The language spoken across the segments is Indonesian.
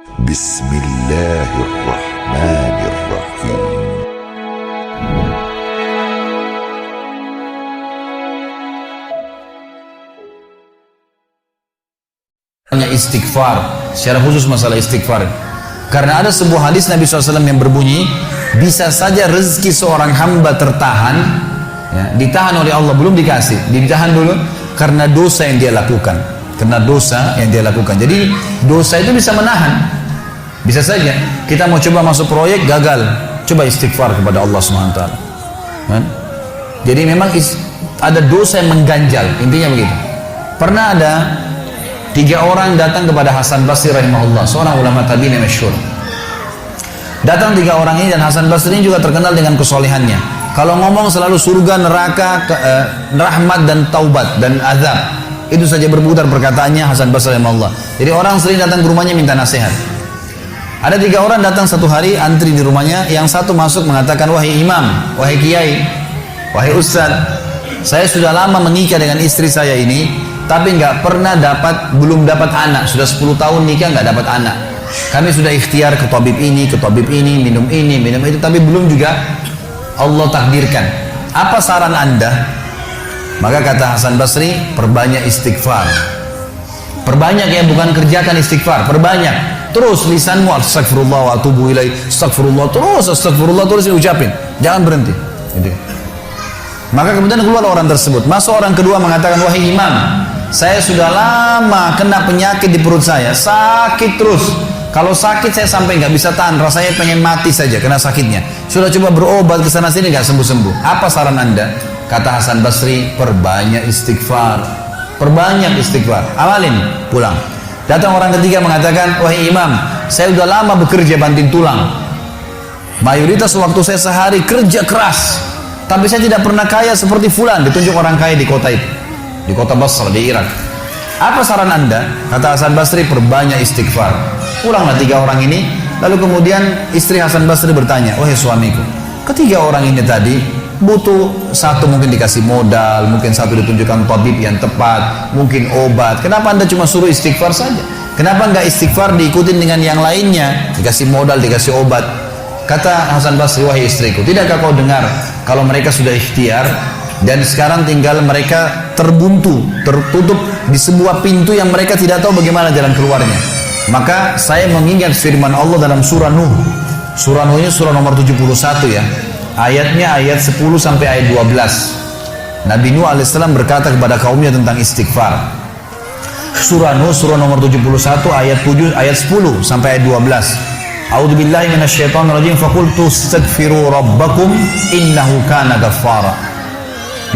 Bismillahirrahmanirrahim. Hanya istighfar, secara khusus masalah istighfar. Karena ada sebuah hadis Nabi SAW yang berbunyi, bisa saja rezeki seorang hamba tertahan, ya, ditahan oleh Allah, belum dikasih, ditahan dulu karena dosa yang dia lakukan. Karena dosa yang dia lakukan. Jadi dosa itu bisa menahan. Bisa saja kita mau coba masuk proyek gagal, coba istighfar kepada Allah SWT. Kan? Jadi memang ada dosa yang mengganjal, intinya begitu. Pernah ada 3 orang datang kepada Hasan Basri rahimahullah, seorang ulama tabi'in yang masyhur. Datang 3 orang ini, dan Hasan Basri ini juga terkenal dengan kesolehannya. Kalau ngomong selalu surga, neraka, rahmat dan taubat dan azab. Itu saja berputar perkataannya Hasan Basri rahimahullah. Jadi orang sering datang ke rumahnya minta nasihat. Ada 3 orang datang satu hari antri di rumahnya. Yang satu masuk mengatakan, wahai imam, wahai kiai, wahai ustaz, saya sudah lama menikah dengan istri saya ini, tapi belum dapat anak. Sudah 10 tahun nikah nggak dapat anak. Kami sudah ikhtiar ke tabib ini, minum itu, tapi belum juga Allah takdirkan. Apa saran anda? Maka kata Hasan Basri, perbanyak istighfar. Perbanyak ya, bukan kerjakan istighfar, perbanyak. Terus lisanmu astagfirullah wa atubu ilaih, astagfirullah terus diucapin, jangan berhenti. Gitu. Maka kemudian keluar orang tersebut. Masuk orang kedua mengatakan, wahai imam, saya sudah lama kena penyakit di perut saya, sakit terus. Kalau sakit saya sampai nggak bisa tahan, rasanya pengen mati saja kena sakitnya. Sudah coba berobat ke sana sini nggak sembuh-sembuh. Apa saran anda? Kata Hasan Basri, perbanyak istighfar. Perbanyak istighfar. Amalin, pulang. Datang orang ketiga mengatakan, wahai imam, saya sudah lama bekerja banting tulang. Mayoritas waktu saya sehari kerja keras, tapi saya tidak pernah kaya seperti fulan. Ditunjuk orang kaya di kota itu, di kota Basra di Irak. Apa saran anda? Kata Hasan Basri, perbanyak istighfar. Pulanglah 3 orang ini. Lalu kemudian istri Hasan Basri bertanya, wahai suamiku, ketiga orang ini tadi butuh, satu mungkin dikasih modal, mungkin satu ditunjukkan tabib yang tepat, mungkin obat. Kenapa anda cuma suruh istighfar saja? Kenapa enggak istighfar diikutin dengan yang lainnya, dikasih modal, dikasih obat? Kata Hasan Basri, wahai istriku, tidakkah kau dengar kalau mereka sudah ikhtiar dan sekarang tinggal mereka terbuntu, tertutup di sebuah pintu yang mereka tidak tahu bagaimana jalan keluarnya. Maka saya mengingat firman Allah dalam surah Nuh. Surah Nuh ini surah nomor 71 ya. Ayatnya ayat 10 sampai ayat 12. Nabi Nuh alaihissalam berkata kepada kaumnya tentang istighfar. Surah Nuh surah nomor 71 ayat 7 ayat 10 sampai ayat 12. A'udzubillahi minasyaitonirrajim, faqultu astaghfiru rabbakum innahu kana ghaffara.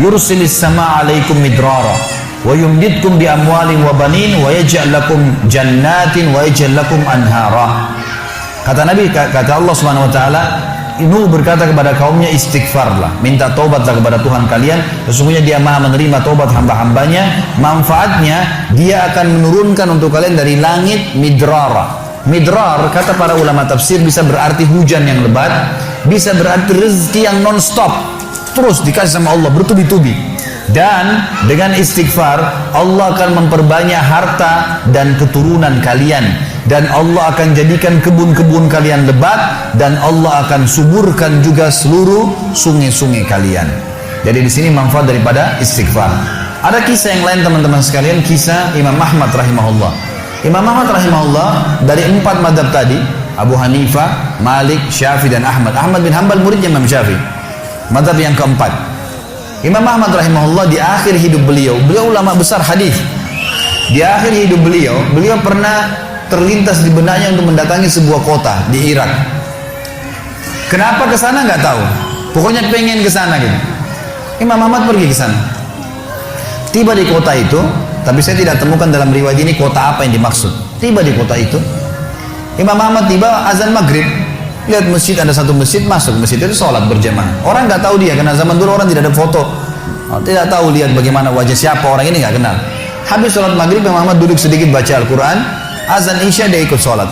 Yursilis samaa'a 'alaikum midrara wa yumdidkum bi amwalin wa banin wa yaj'al lakum jannatin wa yaj'al lakum anhara. Kata Nabi, kata Allah Subhanahu wa taala, Nuh berkata kepada kaumnya, istighfarlah, minta taubatlah kepada Tuhan kalian, sesungguhnya Dia Maha menerima taubat hamba-hambanya. Manfaatnya Dia akan menurunkan untuk kalian dari langit midrara. Midrar kata para ulama tafsir bisa berarti hujan yang lebat, bisa berarti rezeki yang non-stop, terus dikasih sama Allah bertubi-tubi. Dan dengan istighfar Allah akan memperbanyak harta dan keturunan kalian, dan Allah akan jadikan kebun-kebun kalian lebat, dan Allah akan suburkan juga seluruh sungai-sungai kalian. Jadi di sini manfaat daripada istighfar. Ada kisah yang lain teman-teman sekalian, kisah Imam Ahmad rahimahullah. Imam Ahmad rahimahullah dari 4 madhab tadi, Abu Hanifah, Malik, Syafi'i dan Ahmad. Ahmad bin Hanbal muridnya Imam Syafi'i. Madhab yang keempat, Imam Ahmad rahimahullah di akhir hidup beliau ulama besar hadis. Di akhir hidup beliau pernah terlintas di benaknya untuk mendatangi sebuah kota di Irak. Kenapa ke sana nggak tahu. Pokoknya pengen ke sana gitu. Imam Ahmad pergi ke sana. Tiba di kota itu, tapi saya tidak temukan dalam riwayat ini kota apa yang dimaksud. Tiba di kota itu, Imam Ahmad tiba azan maghrib. Lihat masjid, ada satu masjid, masuk masjid itu sholat berjamaah. Orang nggak tahu dia, karena zaman dulu orang tidak ada foto, tidak tahu lihat bagaimana wajah siapa orang ini, nggak kenal. Habis sholat maghrib, Imam Ahmad duduk sedikit baca Al-Quran. Azan isya dia ikut sholat.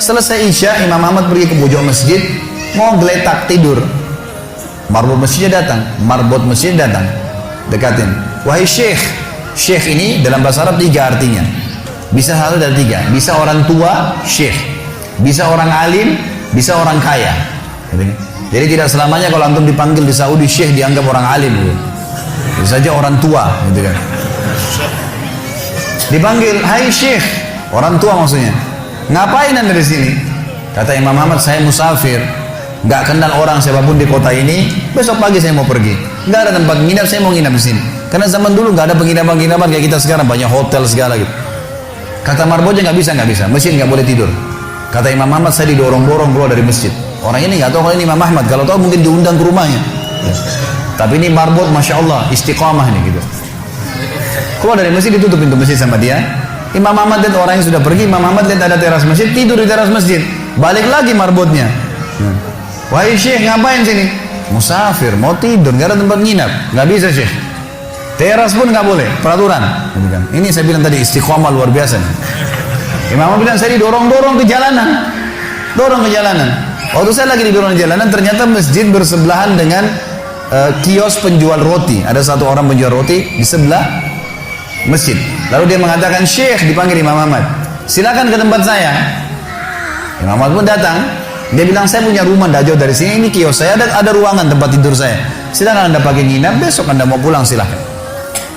Selesai isya, Imam Ahmad pergi ke pojok masjid, mau geletak tidur. Marbot masjidnya datang, dekatin. Wahai syekh. Syekh ini dalam bahasa Arab 3 artinya. Bisa satu dari 3. Bisa orang tua, syekh. Bisa orang alim, bisa orang kaya. Jadi tidak selamanya kalau antum dipanggil di Saudi syekh dianggap orang alim gitu. Bisa saja orang tua gitu kan. Dipanggil, hai syekh, orang tua maksudnya. Ngapain anda di sini? Kata Imam Ahmad, saya musafir, nggak kenal orang siapapun di kota ini. Besok pagi saya mau pergi, nggak ada tempat nginap, saya mau nginap di sini. Karena zaman dulu nggak ada penginapan-penginapan kayak kita sekarang, banyak hotel segala gitu. Kata marbotnya nggak bisa, masjid nggak boleh tidur. Kata Imam Ahmad, saya didorong-dorong keluar dari masjid. Orang ini nggak tahu kalau ini Imam Ahmad, kalau tahu mungkin diundang ke rumahnya. Tapi ini marbot, masya Allah, istiqamah nih gitu. Keluar dari masjid, ditutup pintu masjid sama dia. Imam Ahmad lihat orang yang sudah pergi, Imam Ahmad lihat ada teras masjid, tidur di teras masjid. Balik lagi marbotnya. Wahai syekh, ngapain sini? Musafir, mau tidur, nggak ada tempat nginap. Nggak bisa syekh. Teras pun nggak boleh, peraturan. Ini saya bilang tadi istiqomah luar biasa. Imam Ahmad bilang, saya didorong-dorong ke jalanan. Dorong ke jalanan. Waktu saya lagi didorong ke jalanan, ternyata masjid bersebelahan dengan kios penjual roti. Ada satu orang penjual roti di sebelah masjid. Lalu dia mengatakan, syekh, dipanggil Imam Ahmad, silakan ke tempat saya. Imam Ahmad pun datang. Dia bilang, saya punya rumah tidak jauh dari sini, ini kios saya, ada ruangan tempat tidur saya. Silakan anda pakai nginap, besok anda mau pulang silakan.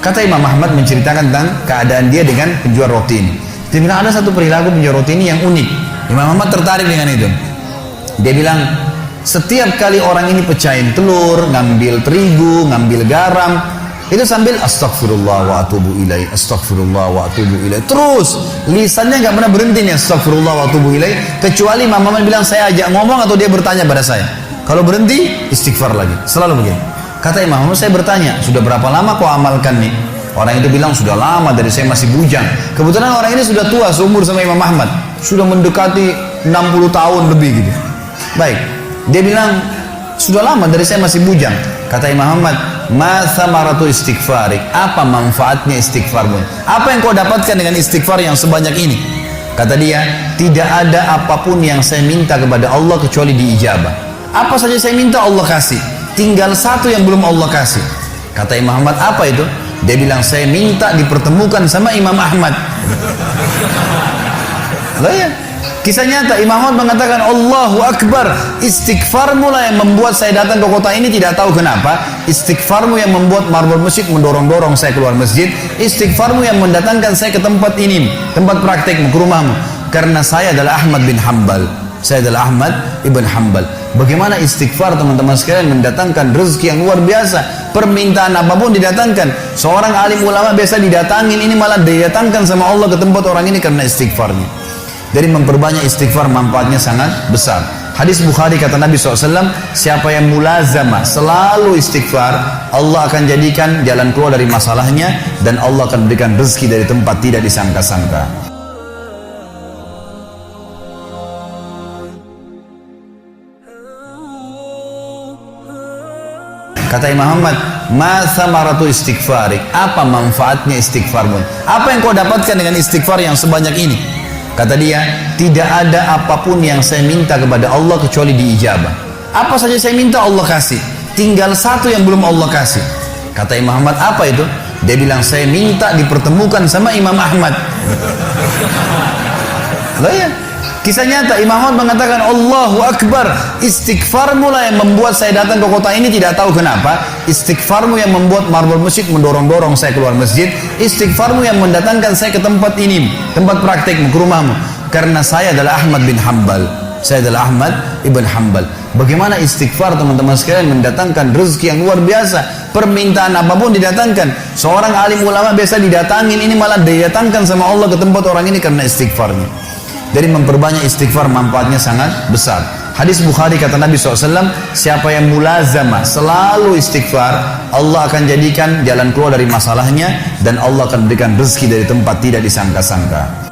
Kata Imam Ahmad menceritakan tentang keadaan dia dengan penjual roti ini. Dia bilang, ada satu perilaku penjual roti ini yang unik. Imam Ahmad tertarik dengan itu. Dia bilang, setiap kali orang ini pecahin telur, ngambil terigu, ngambil garam, itu sambil astagfirullah wa atubu ilaih, astagfirullah wa atubu ilaih. Terus lisannya nggak pernah berhenti nih, astagfirullah wa atubu ilaih, kecuali Imam Ahmad bilang saya ajak ngomong atau dia bertanya pada saya. Kalau berhenti istighfar lagi, selalu begini. Kata Imam Ahmad, saya bertanya, sudah berapa lama kau amalkan nih? Orang itu bilang, sudah lama, dari saya masih bujang. Kebetulan orang ini sudah tua seumur sama Imam Ahmad, sudah mendekati 60 tahun lebih gitu. Baik, dia bilang, sudah lama, dari saya masih bujang. Kata Imam Ahmad, ma thamaratu istighfarik, apa manfaatnya istighfarmu? Apa yang kau dapatkan dengan istighfar yang sebanyak ini? Kata dia, tidak ada apapun yang saya minta kepada Allah kecuali diijabah. Apa saja saya minta Allah kasih, tinggal satu yang belum Allah kasih. Kata Imam Ahmad, apa itu? Dia bilang, saya minta dipertemukan sama Imam Ahmad. Loh ya, kisah nyata. Imam Ahmad mengatakan, Allahu Akbar, istighfarmu lah yang membuat saya datang ke kota ini, tidak tahu kenapa. Istighfarmu yang membuat marbot masjid mendorong-dorong saya keluar masjid. Istighfarmu yang mendatangkan saya ke tempat ini, tempat praktekmu, ke rumahmu. Karena saya adalah Ahmad bin Hanbal. Saya adalah Ahmad ibn Hanbal. Bagaimana istighfar teman-teman sekalian mendatangkan rezeki yang luar biasa. Permintaan apapun didatangkan. Seorang alim ulama biasa didatangin, ini malah didatangkan sama Allah ke tempat orang ini karena istighfarnya. Dari memperbanyak istighfar manfaatnya sangat besar. Hadis Bukhari kata Nabi SAW, siapa yang mulazamah selalu istighfar, Allah akan jadikan jalan keluar dari masalahnya dan Allah akan berikan rezeki dari tempat tidak disangka-sangka. Kata Imam Ahmad, ma thamaratu istighfarik, apa manfaatnya istighfarmu? Apa yang kau dapatkan dengan istighfar yang sebanyak ini? Kata dia, tidak ada apapun yang saya minta kepada Allah kecuali diijabah. Apa saja saya minta Allah kasih, tinggal satu yang belum Allah kasih. Kata Imam Ahmad, apa itu? Dia bilang, saya minta dipertemukan sama Imam Ahmad. Loh ya, kisah nyata. Imam Ahmad mengatakan, Allahu Akbar, istighfarmu lah yang membuat saya datang ke kota ini, tidak tahu kenapa. Istighfarmu yang membuat marbot masjid mendorong-dorong saya keluar masjid. Istighfarmu yang mendatangkan saya ke tempat ini, tempat praktekmu, ke rumahmu. Karena saya adalah Ahmad bin Hanbal. Saya adalah Ahmad ibn Hanbal. Bagaimana istighfar teman-teman sekalian mendatangkan rezeki yang luar biasa. Permintaan apapun didatangkan. Seorang alim ulama biasa didatangin, ini malah didatangkan sama Allah ke tempat orang ini karena istighfarnya. Dari memperbanyak istighfar manfaatnya sangat besar. Hadis Bukhari kata Nabi SAW, siapa yang mulazamah selalu istighfar, Allah akan jadikan jalan keluar dari masalahnya dan Allah akan berikan rezeki dari tempat tidak disangka-sangka.